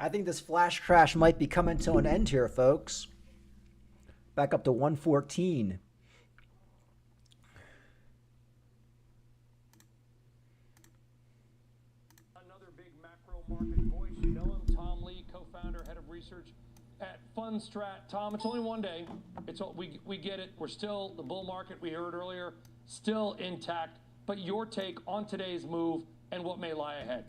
I think this flash crash might be coming to an end here, folks. Back up to 114. Another big macro market voice. You know him, Tom Lee, co-founder, head of research at Fundstrat. Tom, it's only one day. We get it. We're still the bull market we heard earlier, still intact. But your take on today's move and what may lie ahead.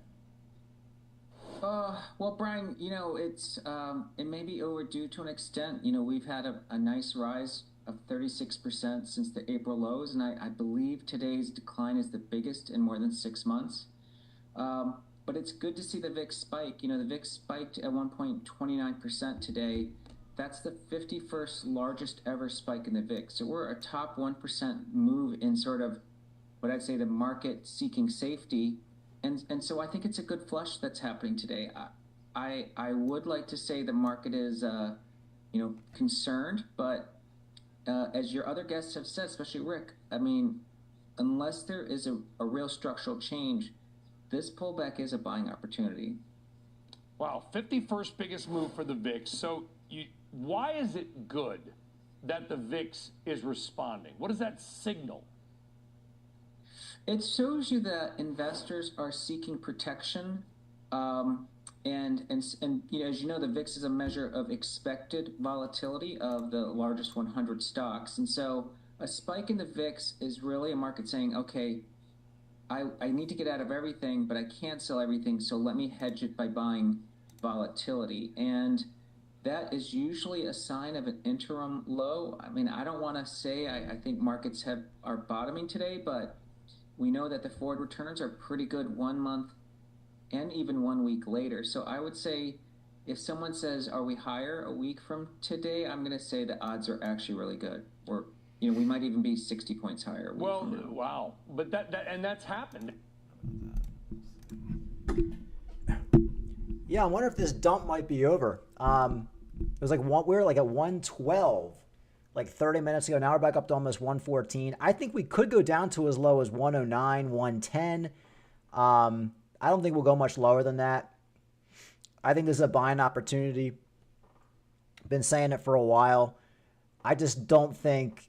Well, Brian, it may be overdue to an extent. We've had a nice rise of 36% since the April lows, and I believe today's decline is the biggest in more than 6 months. But it's good to see the VIX spike. The VIX spiked at 1.29% today. That's the 51st largest ever spike in the VIX. So we're a top 1% move in sort of what I'd say the market seeking safety. And so I think it's a good flush that's happening today. I would like to say the market is, concerned, but as your other guests have said, especially Rick, I mean, unless there is a real structural change, this pullback is a buying opportunity. Wow, 51st biggest move for the VIX. So why is it good that the VIX is responding? What does that signal? It shows you that investors are seeking protection, and as you know, the VIX is a measure of expected volatility of the largest 100 stocks, and so a spike in the VIX is really a market saying, okay, I need to get out of everything, but I can't sell everything, so let me hedge it by buying volatility, and that is usually a sign of an interim low. I mean, I don't want to say I think markets are bottoming today, but we know that the forward returns are pretty good 1 month and even 1 week later. So I would say if someone says, are we higher a week from today? I'm going to say the odds are actually really good. Or, we might even be 60 points higher. Well, wow. But that's happened. Yeah, I wonder if this dump might be over. It was like we were like at 112 like 30 minutes ago. Now we're back up to almost 114. I think we could go down to as low as 109, 110. I don't think we'll go much lower than that. I think this is a buying opportunity. Been saying it for a while. I just don't think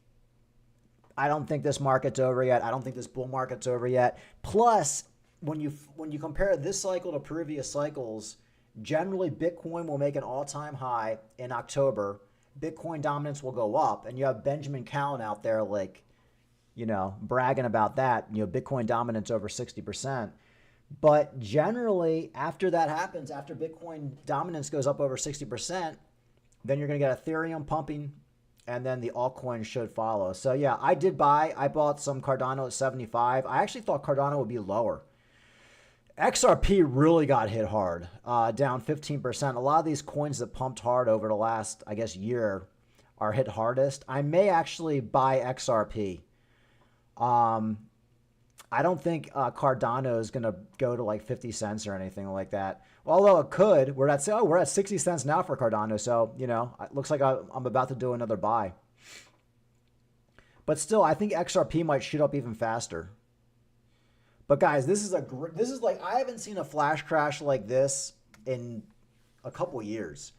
this market's over yet. I don't think this bull market's over yet. Plus, when you compare this cycle to previous cycles, generally Bitcoin will make an all-time high in October. Bitcoin dominance will go up, and you have Benjamin Cowan out there bragging about that, Bitcoin dominance over 60%. But generally, after that happens, after Bitcoin dominance goes up over 60%, then you're going to get Ethereum pumping, and then the altcoin should follow. So yeah, I bought some Cardano at 75. I actually thought Cardano would be lower. XRP really got hit hard, down 15%. A lot of these coins that pumped hard over the last, year are hit hardest. I may actually buy XRP. I don't think Cardano is going to go to like 50 cents or anything like that. Although it could. We're at 60 cents now for Cardano. So, it looks like I'm about to do another buy. But still, I think XRP might shoot up even faster. But guys, this is like, I haven't seen a flash crash like this in a couple years.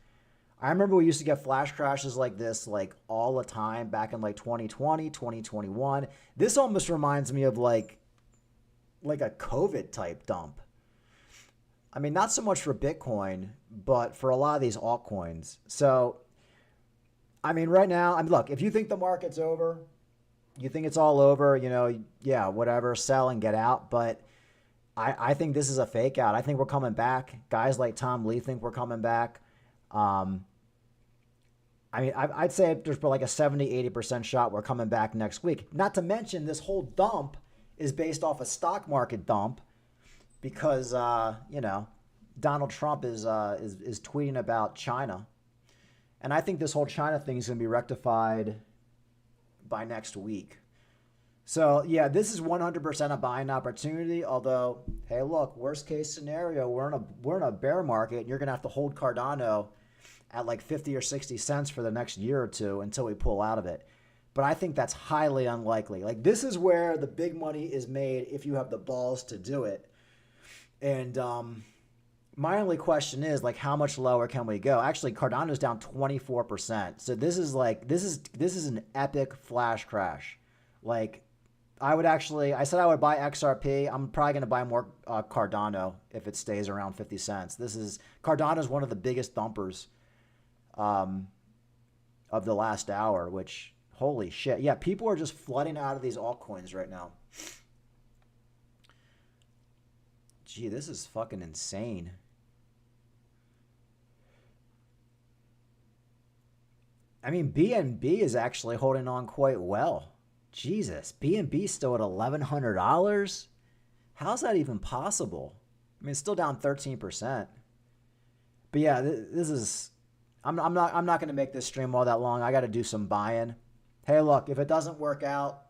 I remember we used to get flash crashes like this like all the time back in like 2020, 2021. This almost reminds me of like a COVID type dump. I mean, not so much for Bitcoin, but for a lot of these altcoins. So, I mean, right now, look, if you think the market's over, you think it's all over, yeah, whatever, sell and get out. But I think this is a fake out. I think we're coming back. Guys like Tom Lee think we're coming back. I mean, I'd say there's like a 70, 80% shot we're coming back next week. Not to mention this whole dump is based off a stock market dump because, Donald Trump is tweeting about China. And I think this whole China thing is going to be rectified by next week. So yeah, this is 100% a buying opportunity. Although, hey, look, worst case scenario, we're in a bear market, and you're gonna have to hold Cardano at like 50 or 60 cents for the next year or two until we pull out of it. But I think that's highly unlikely. Like, this is where the big money is made if you have the balls to do it. And My only question is like, how much lower can we go? Actually, Cardano's down 24%. So this is like this is an epic flash crash. Like, I said I would buy XRP. I'm probably going to buy more Cardano if it stays around 50 cents. Cardano is one of the biggest thumpers of the last hour, which, holy shit. Yeah, people are just flooding out of these altcoins right now. Gee, this is fucking insane. I mean, BNB is actually holding on quite well. Jesus, BNB still at $1,100. How's that even possible? I mean, it's still down 13%. But yeah, this is. I'm not going to make this stream all that long. I got to do some buying. Hey, look, if it doesn't work out,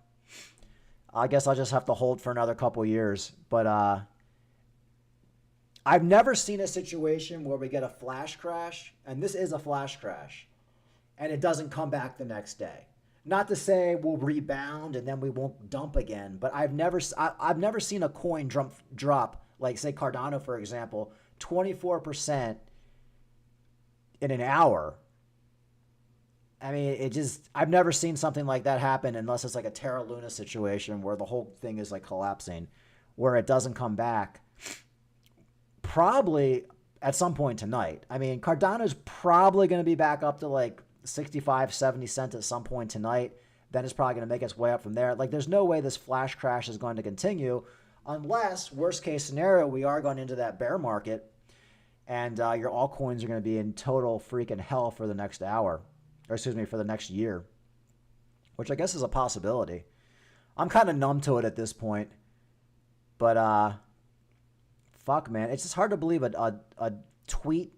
I guess I'll just have to hold for another couple years. But I've never seen a situation where we get a flash crash, and this is a flash crash, and it doesn't come back the next day. Not to say we'll rebound and then we won't dump again, but I've never seen a coin drop like, say, Cardano, for example, 24% in an hour. I mean, I've never seen something like that happen unless it's like a Terra Luna situation where the whole thing is like collapsing, where it doesn't come back. Probably at some point tonight. I mean, Cardano's probably going to be back up to like 65, 70 cents at some point tonight. Then it's probably going to make its way up from there. Like, there's no way this flash crash is going to continue unless, worst case scenario, we are going into that bear market and your altcoins are going to be in total freaking hell for the next hour. Or excuse me, for the next year, which I guess is a possibility. I'm kind of numb to it at this point. But fuck, man. It's just hard to believe a tweet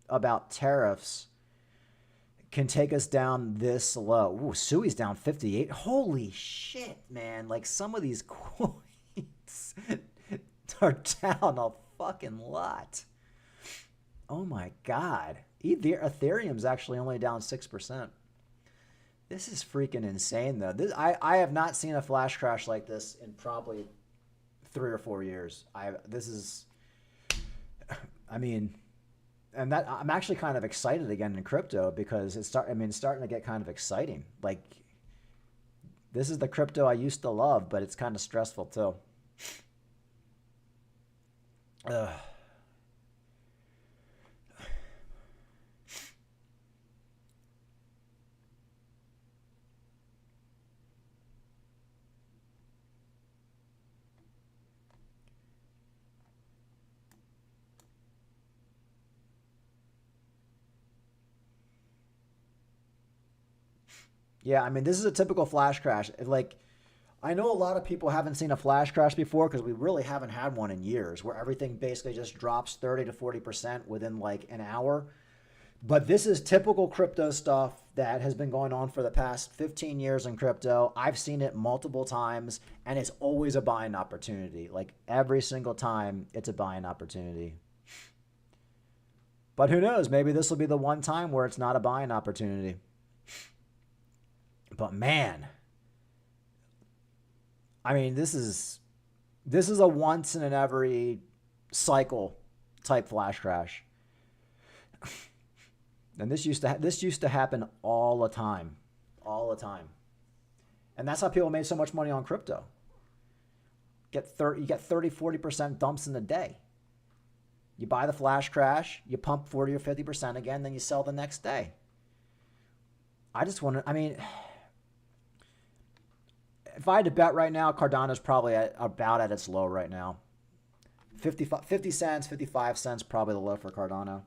about tariffs can take us down this low. Ooh, Sui's down 58. Holy shit, man. Like, some of these coins are down a fucking lot. Oh my God. Ethereum's actually only down 6%. This is freaking insane, though. I have not seen a flash crash like this in probably 3 or 4 years. And that I'm actually kind of excited again in crypto because it's starting to get kind of exciting. Like, this is the crypto I used to love, but it's kind of stressful too. Ugh. Yeah, I mean, this is a typical flash crash. Like, I know a lot of people haven't seen a flash crash before because we really haven't had one in years where everything basically just drops 30 to 40% within like an hour. But this is typical crypto stuff that has been going on for the past 15 years in crypto. I've seen it multiple times, and it's always a buying opportunity. Like, every single time, it's a buying opportunity. But who knows? Maybe this will be the one time where it's not a buying opportunity. But man, I mean, this is a once in an every cycle type flash crash. And this used to happen all the time. And that's how people made so much money on crypto. You get 30, 40% dumps in a day. You buy the flash crash, you pump 40 or 50% again, then you sell the next day. If I had to bet right now, Cardano's probably about at its low right now. 50 cents, 55 cents, probably the low for Cardano.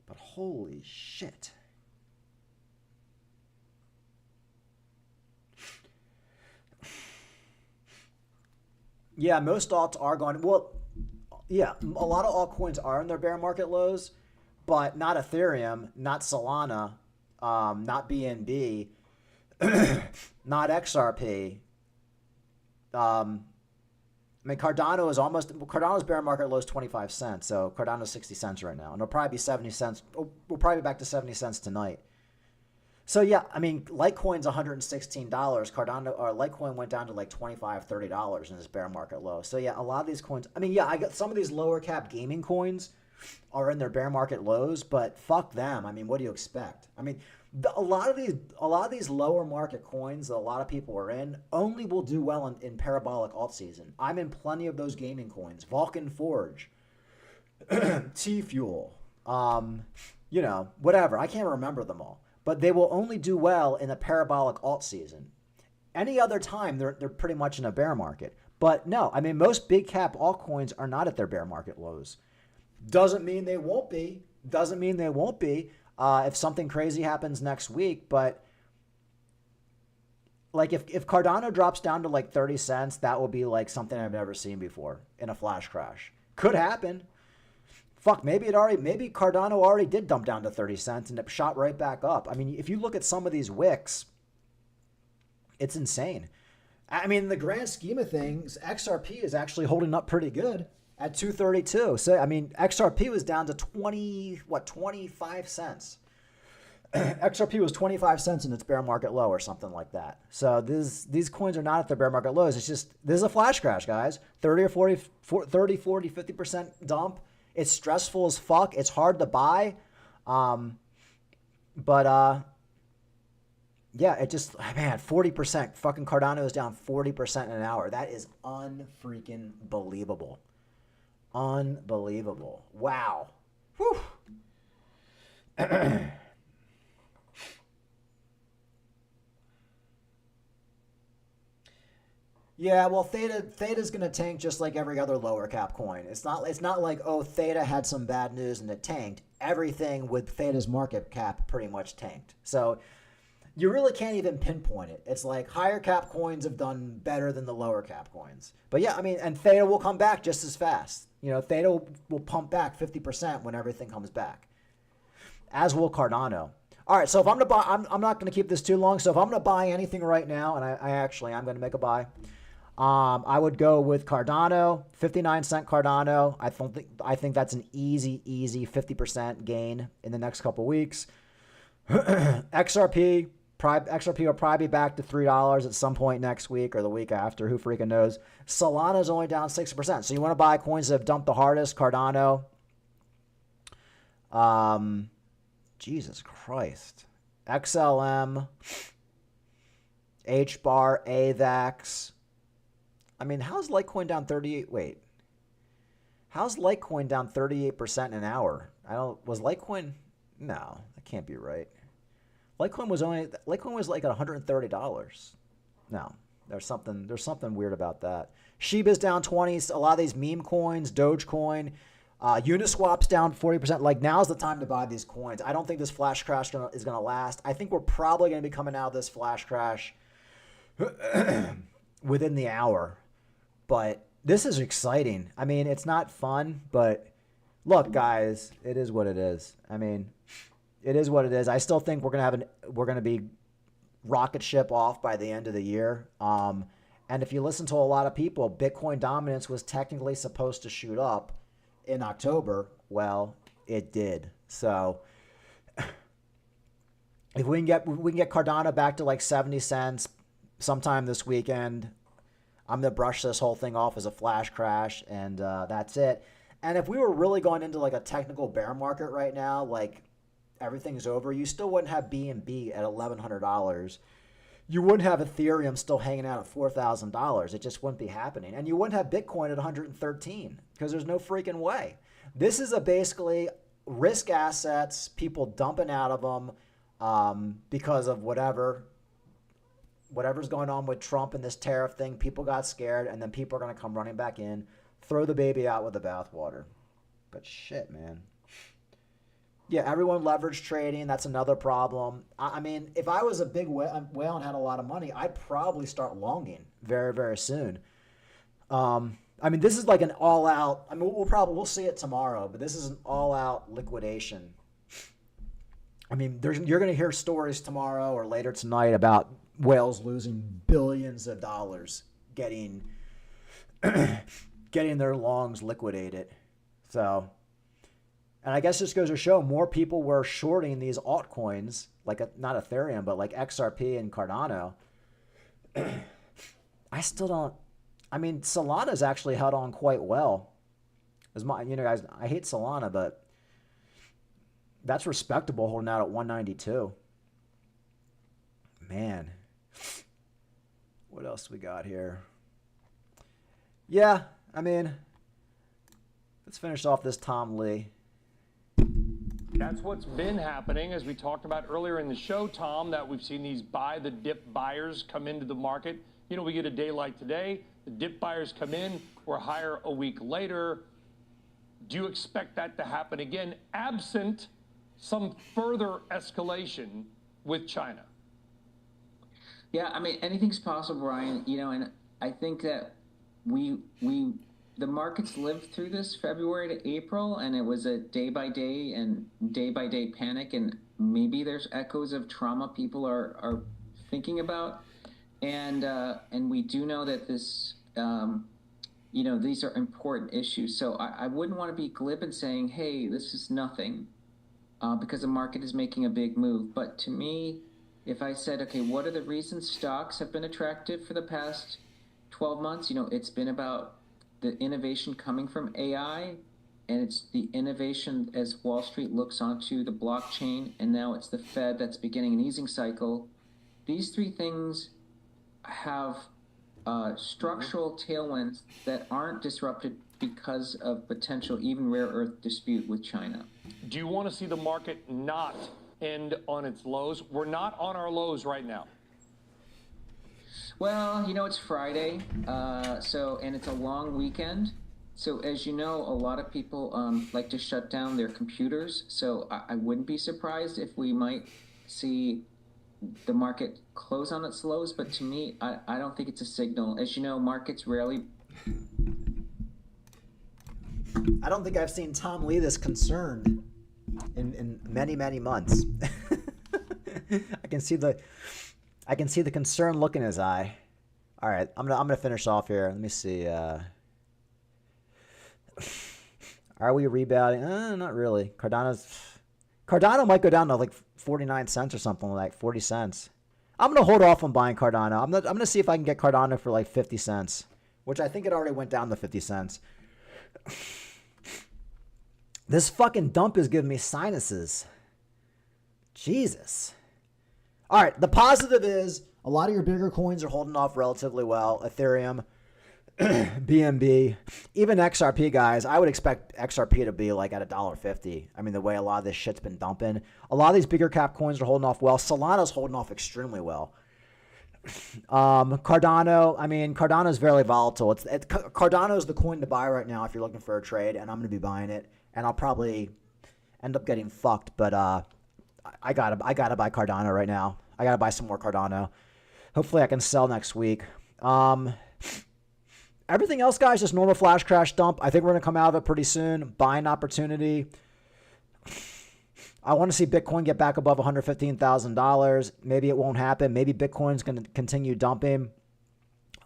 But holy shit. Yeah, most alts are going, well, yeah, a lot of altcoins are in their bear market lows, but not Ethereum, not Solana, not BNB, not XRP. Cardano's bear market low is 25 cents, so Cardano's 60 cents right now, and it'll probably be 70 cents. We'll probably be back to 70 cents tonight. So yeah, I mean, Litecoin's $116. Litecoin went down to like $25, $30 in this bear market low. So yeah, a lot of these coins. I mean, yeah, I got some of these lower cap gaming coins are in their bear market lows, but fuck them. I mean, what do you expect? I mean, a lot of these lower market coins that a lot of people are in only will do well in parabolic alt season. I'm in plenty of those gaming coins. Vulcan Forge, T Fuel, whatever. I can't remember them all, but they will only do well in a parabolic alt season. Any other time, they're pretty much in a bear market. But no, I mean, most big cap altcoins are not at their bear market lows. Doesn't mean they won't be. Doesn't mean they won't be if something crazy happens next week. But like if Cardano drops down to like 30 cents, that will be like something I've never seen before in a flash crash. Could happen. Fuck, maybe Cardano already did dump down to 30 cents and it shot right back up. I mean, if you look at some of these wicks, it's insane. I mean, in the grand scheme of things, XRP is actually holding up pretty good at 232. So, I mean, XRP was down to 25 cents. XRP was 25 cents in its bear market low or something like that. So these coins are not at their bear market lows. It's just, this is a flash crash, guys. 30 or 40, 50% dump. It's stressful as fuck. It's hard to buy. Yeah, it just, man, 40%. Fucking Cardano is down 40% in an hour. That is unfreaking believable. Unbelievable. Wow. Whew. Yeah, well, Theta's going to tank just like every other lower cap coin. It's not like, oh, Theta had some bad news and it tanked. Everything with Theta's market cap pretty much tanked. So you really can't even pinpoint it. It's like higher cap coins have done better than the lower cap coins. But yeah, I mean, and Theta will come back just as fast. Theta will pump back 50% when everything comes back, as will Cardano. All right, so if I'm going to buy, I'm not going to keep this too long. So if I'm going to buy anything right now, and I'm going to make a buy, I would go with Cardano, 59-cent Cardano. I think that's an easy 50% gain in the next couple weeks. XRP will probably be back to $3 at some point next week or the week after. Who freaking knows? Solana's only down 6%. So you want to buy coins that have dumped the hardest. Cardano. Jesus Christ. XLM. HBAR. AVAX. I mean, how's Litecoin down 38? Wait. How's Litecoin down 38% in an hour? Was Litecoin? No, that can't be right. Litecoin was like at $130. No, there's something weird about that. Shiba's down 20. A lot of these meme coins, Dogecoin, Uniswap's down 40%. Like, now's the time to buy these coins. I don't think this flash crash is going to last. I think we're probably going to be coming out of this flash crash within the hour. But this is exciting. I mean, it's not fun, but look, guys, it is what it is. I mean, it is what it is. I still think we're gonna be rocket ship off by the end of the year. And if you listen to a lot of people, Bitcoin dominance was technically supposed to shoot up in October. Well, it did. So if we can get Cardano back to like 70 cents sometime this weekend, I'm going to brush this whole thing off as a flash crash, and that's it. And if we were really going into like a technical bear market right now, like everything's over, you still wouldn't have BNB at $1,100. You wouldn't have Ethereum still hanging out at $4,000. It just wouldn't be happening. And you wouldn't have Bitcoin at 113 because there's no freaking way. This is basically risk assets, people dumping out of them because of whatever's going on with Trump and this tariff thing. People got scared, and then people are going to come running back in, throw the baby out with the bathwater. But shit, man. Yeah, everyone leverage trading. That's another problem. I mean, if I was a big whale and had a lot of money, I'd probably start longing very, very soon. I mean, this is like an all-out. I mean, we'll see it tomorrow, but this is an all-out liquidation. I mean, you're going to hear stories tomorrow or later tonight about whales losing billions of dollars getting their longs liquidated. So, and I guess this goes to show more people were shorting these altcoins, like not Ethereum, but like XRP and Cardano. I still don't. I mean, Solana's actually held on quite well. As my, guys, I hate Solana, but that's respectable holding out at 192. Man. What else we got here? Yeah, I mean, let's finish off this Tom Lee. That's what's been happening, as we talked about earlier in the show, Tom, that we've seen these buy the dip buyers come into the market. We get a day like today, the dip buyers come in, we're higher a week later. Do you expect that to happen again, absent some further escalation with China? Yeah, I mean, anything's possible, Ryan. And I think that the markets lived through this February to April, and it was a day by day panic, and maybe there's echoes of trauma people are thinking about, and we do know that this, these are important issues. So I wouldn't want to be glib in saying, hey, this is nothing, because the market is making a big move. But to me, if I said, okay, what are the reasons stocks have been attractive for the past 12 months? It's been about the innovation coming from AI, and it's the innovation as Wall Street looks onto the blockchain, and now it's the Fed that's beginning an easing cycle. These three things have structural tailwinds that aren't disrupted because of potential even rare earth dispute with China. Do you want to see the market not end on its lows? We're not on our lows right now. Well, it's Friday, and it's a long weekend. So as you know, a lot of people like to shut down their computers. So I wouldn't be surprised if we might see the market close on its lows. But to me, I don't think it's a signal. As you know, markets rarely... I don't think I've seen Tom Lee this concerned in many, many months. I can see the concern look in his eye. All right, I'm gonna finish off here. Let me see. Are we rebounding? Not really. Cardano might go down to like 49 cents or something, like 40 cents. I'm gonna hold off on buying Cardano. I'm gonna see if I can get Cardano for like 50 cents, which I think it already went down to 50 cents. This fucking dump is giving me sinuses. Jesus. All right, the positive is a lot of your bigger coins are holding off relatively well. Ethereum, BNB, even XRP, guys. I would expect XRP to be like at $1.50. I mean, the way a lot of this shit's been dumping. A lot of these bigger cap coins are holding off well. Solana's holding off extremely well. Cardano is very volatile. Cardano is the coin to buy right now if you're looking for a trade, and I'm going to be buying it. And I'll probably end up getting fucked, but I gotta buy Cardano right now. I gotta buy some more Cardano. Hopefully I can sell next week. Everything else, guys, just normal flash crash dump. I think we're gonna come out of it pretty soon. Buying opportunity. I want to see Bitcoin get back above $115,000. Maybe it won't happen. Maybe Bitcoin's gonna continue dumping.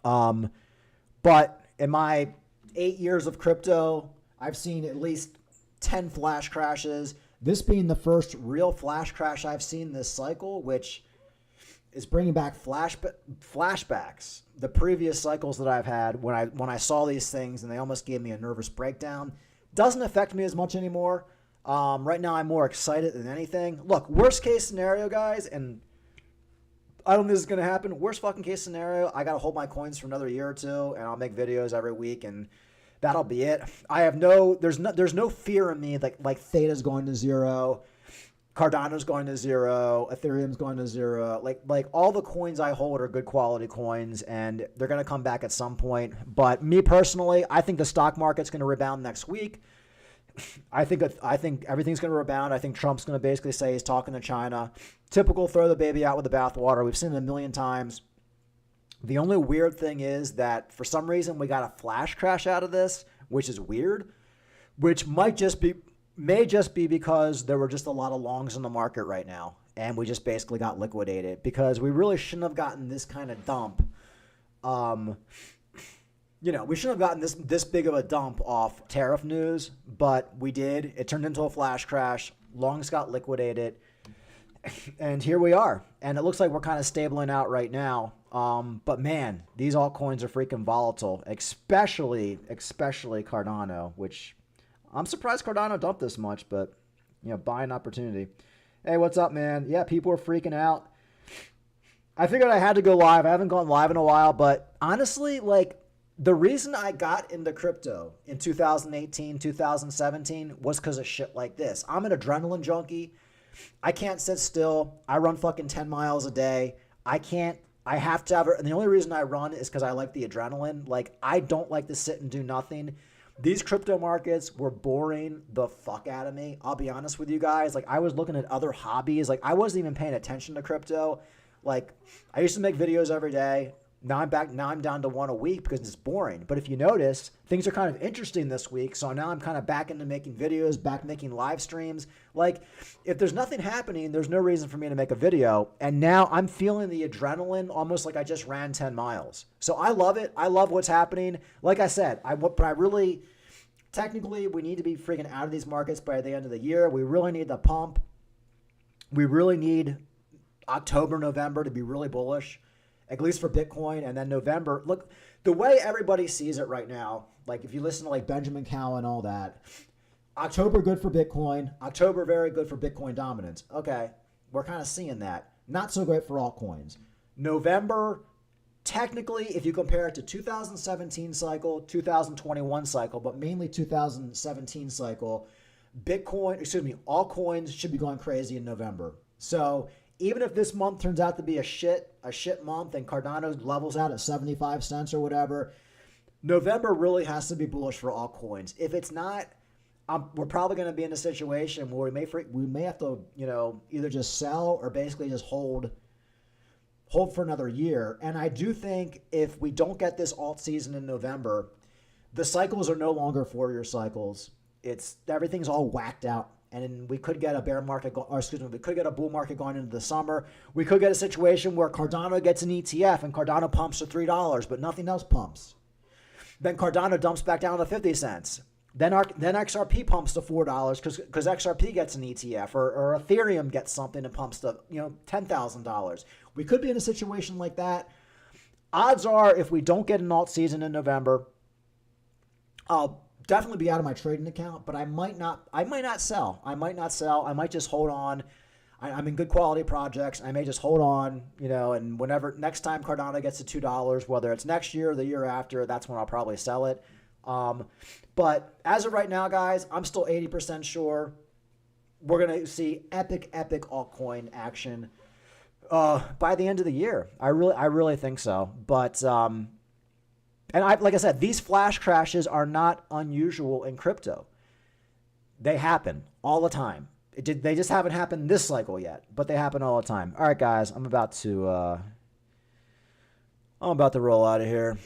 But in my 8 years of crypto, I've seen at least 10 flash crashes. This being the first real flash crash I've seen this cycle, which is bringing back flashbacks. The previous cycles that I've had when I saw these things and they almost gave me a nervous breakdown. Doesn't affect me as much anymore. Right now I'm more excited than anything. Look, worst case scenario, guys, and I don't think this is going to happen. Worst fucking case scenario, I got to hold my coins for another year or two, and I'll make videos every week, and that'll be it. There's no fear in me like Theta's going to zero, Cardano's going to zero, Ethereum's going to zero. Like all the coins I hold are good quality coins, and they're going to come back at some point. But me personally, I think the stock market's going to rebound next week. I think everything's going to rebound. I think Trump's going to basically say he's talking to China. Typical throw the baby out with the bathwater. We've seen it a million times. The only weird thing is that for some reason we got a flash crash out of this, which is weird, which may just be because there were just a lot of longs in the market right now, and we just basically got liquidated because we really shouldn't have gotten this kind of dump. We shouldn't have gotten this big of a dump off tariff news, but we did. It turned into a flash crash. Longs got liquidated, and here we are. And it looks like we're kind of stabling out right now. But man, these altcoins are freaking volatile, especially Cardano, which I'm surprised Cardano dumped this much, but buying opportunity. Hey, what's up, man? Yeah, people are freaking out. I figured I had to go live. I haven't gone live in a while, but honestly, like the reason I got into crypto in 2018, 2017 was because of shit like this. I'm an adrenaline junkie. I can't sit still. I run fucking 10 miles a day. I have to have, and the only reason I run is because I like the adrenaline. Like, I don't like to sit and do nothing. These crypto markets were boring the fuck out of me. I'll be honest with you guys. Like, I was looking at other hobbies. Like, I wasn't even paying attention to crypto. Like, I used to make videos every day. Now I'm down to one a week because it's boring. But if you notice, things are kind of interesting this week. So now I'm kind of back into making videos, back making live streams. Like, if there's nothing happening, there's no reason for me to make a video. And now I'm feeling the adrenaline almost like I just ran 10 miles. So I love it. I love what's happening. Like I said, technically, we need to be freaking out of these markets by the end of the year. We really need the pump. We really need October, November to be really bullish, at least for Bitcoin. And then November, look, the way everybody sees it right now, like if you listen to like Benjamin Cow and all that, October good for Bitcoin, October very good for Bitcoin dominance. Okay, we're kind of seeing that. Not so great for altcoins. November, technically, if you compare it to 2017 cycle, 2021 cycle, but mainly 2017 cycle, altcoins should be going crazy in November. So even if this month turns out to be a shit month and Cardano levels out at 75 cents or whatever, November really has to be bullish for altcoins. If it's not, we're probably going to be in a situation where we may have to, either just sell or basically just hold for another year. And I do think if we don't get this alt season in November, the cycles are no longer 4-year cycles. Everything's all whacked out. And we could get a we could get a bull market going into the summer. We could get a situation where Cardano gets an ETF and Cardano pumps to $3, but nothing else pumps. Then Cardano dumps back down to 50 cents. Then XRP pumps to $4 because XRP gets an ETF, or Ethereum gets something and pumps to $10,000. We could be in a situation like that. Odds are, if we don't get an alt season in November, I'll definitely be out of my trading account, but I might not sell. I might just hold on. I'm in good quality projects. I may just hold on, and whenever next time Cardano gets to $2, whether it's next year or the year after, that's when I'll probably sell it. But as of right now, guys, I'm still 80% sure we're going to see epic altcoin action by the end of the year. I really think so. But and like I said, these flash crashes are not unusual in crypto. They happen all the time. They just haven't happened this cycle yet, but they happen all the time. All right, guys, I'm about to roll out of here.